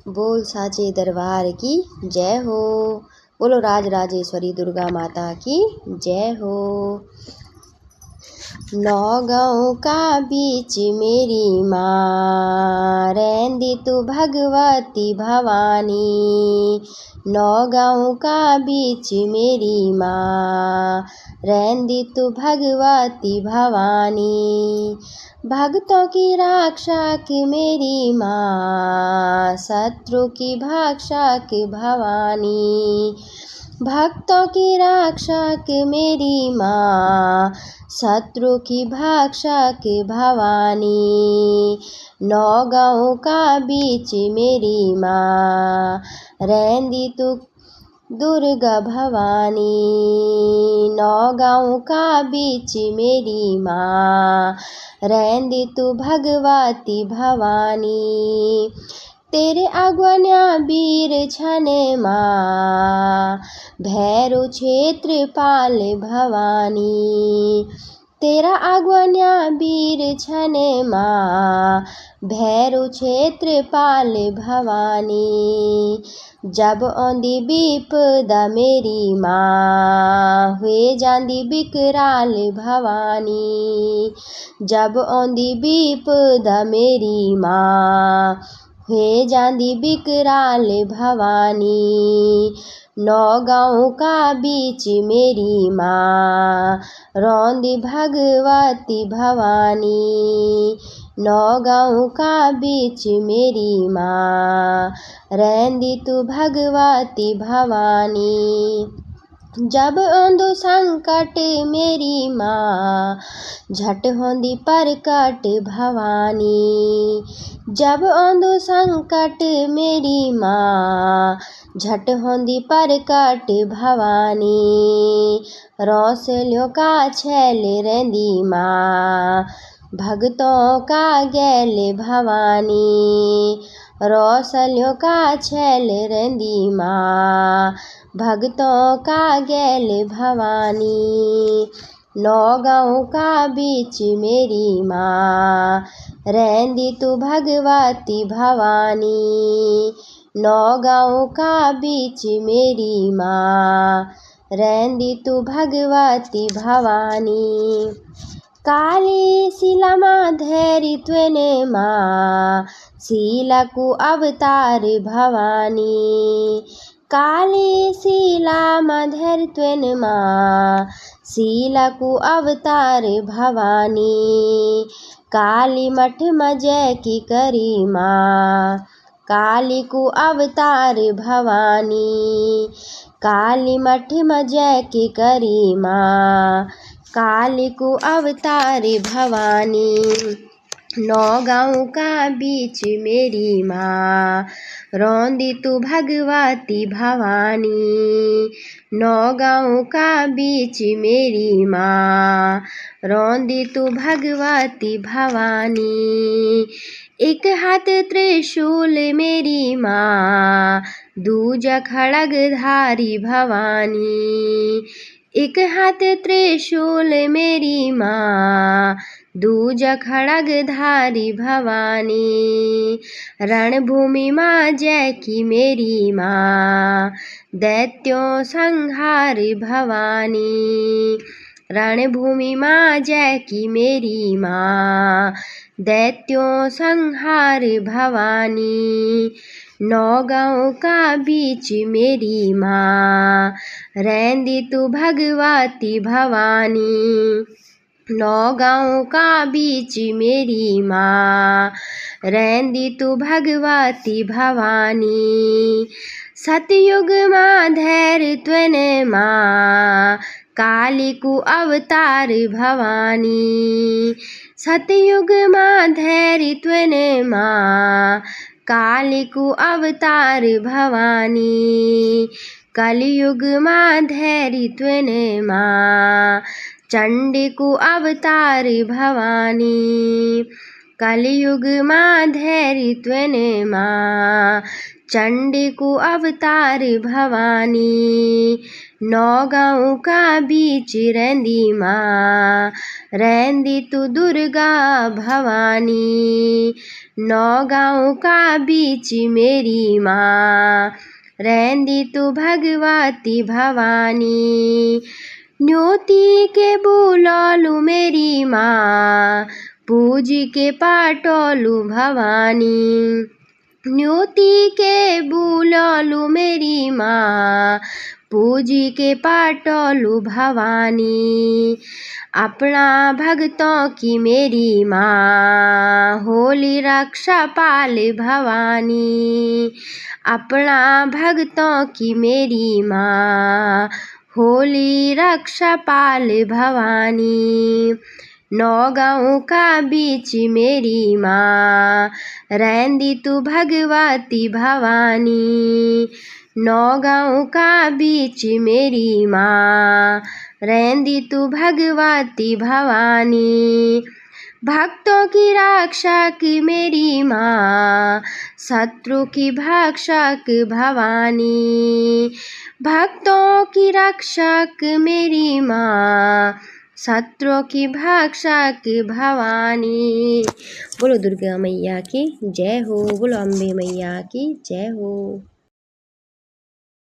बोल साचे दरबार की जय हो। बोलो राज राजेश्वरी दुर्गा माता की जय हो। नौगांव का बीच मेरी माँ, रहंदी तू भगवती भवानी। नौगांव का बीच मेरी माँ, रहंदी तू भगवती भवानी। भक्तों की रक्षक मेरी माँ, शत्रु की भक्षक भवानी। भक्तों की रक्षक मेरी माँ, शत्रु की भक्षक भवानी। नौगांव का बीच मेरी माँ, रहंदी तू दुर्गा भवानी। नौगांव का बीच मेरी माँ, रहंदी तू भगवती भवानी। तेरे अगवन्या वीर छने माँ, भैरव क्षेत्रपाल भवानी। तेरा अगवन्या वीर छने माँ, भैरव क्षेत्रपाल भवानी। जब आंदी विपदा मेरी माँ, हुए जांदी बिकराल भवानी। जब आंदी विपदा मेरी माँ, हुए जांदी बिकराल भवानी। नौगांव का बीच मेरी माँ, रोंदी भगवती भवानी। नौगांव का बीच मेरी माँ, रहंदी तू भगवती भवानी। जब आंदो संकट मेरी माँ, झट होंदी प्रकट भवानी। जब आंदो संकट मेरी माँ, झट होंदी प्रकट भवानी। रौसलियों का छैल रहंदी माँ, भक्तों का गैल भवानी। रौसलियों का छैल रहंदी माँ, भक्तों का गैल भवानी। नौगांव का बीच मेरी माँ, रहंदी तू भगवती भवानी। नौगांव का बीच मेरी माँ, रहंदी तू भगवती भवानी। काली शिला माँ धैर्य त्वेने माँ, शीला को अवतार भवानी। काली शिला माँ धैर्य त्वेने माँ, शीला को अवतार भवानी। काली मठ में जय की करी माँ, काली को अवतार भवानी। काली मठ में जय की करी माँ, काली को अवतार भवानी। नौगांव का बीच मेरी माँ, रोंदी तू भगवती भवानी। नौगांव का बीच मेरी माँ, रोंदी तू भगवती भवानी। एक हाथ त्रिशूल मेरी माँ, दूजा खड़गधारी भवानी। एक हाथ त्रिशूल मेरी माँ, दूजा खड़गधारी भवानी। रणभूमि माँ जय की मेरी माँ, दैत्यों संहार भवानी। रणभूमि माँ जय की मेरी माँ, दैत्यों संहार भवानी। नौगांव का बीच मेरी माँ, रहंदी तू भगवती भवानी। नौगांव का बीच मेरी माँ, रहंदी तू भगवती भवानी। सतयुग माँ धैर्य त्वेने माँ, काली को अवतार भवानी। सतयुग माँ धैर्य त्वेने माँ, काली को अवतार भवानी। कलयुग माँ धैर्य त्वेने माँ, चंडी को अवतार भवानी। कलयुग माँ धैर्यत्वेन माँ, चंडी को अवतार भवानी। नौगांव का बीच रहंदी माँ, रहंदी तू दुर्गा भवानी। नौगांव का बीच मेरी माँ, रहंदी तू भगवती भवानी। न्योती के बुलालू मेरी माँ, पूज के पाटोलू भवानी। न्योती के बुलालू मेरी माँ, पूज के पाटोलू भवानी। अपना भक्तों की मेरी माँ, होली रक्षा पाल भवानी। अपना भक्तों की मेरी माँ, होली रक्षा पाल भवानी। नौगांव का बीच मेरी माँ, रहंदी तू भगवती भवानी। नौगांव का बीच मेरी माँ, रहंदी तू भगवती भवानी। भक्तों की रक्षक मेरी माँ, शत्रु की भक्षक भवानी। भक्तों की रक्षक मेरी माँ, शत्रु की भक्षक भवानी। बोलो दुर्गा मैया की जय हो, बोलो अम्बे मैया की जय हो।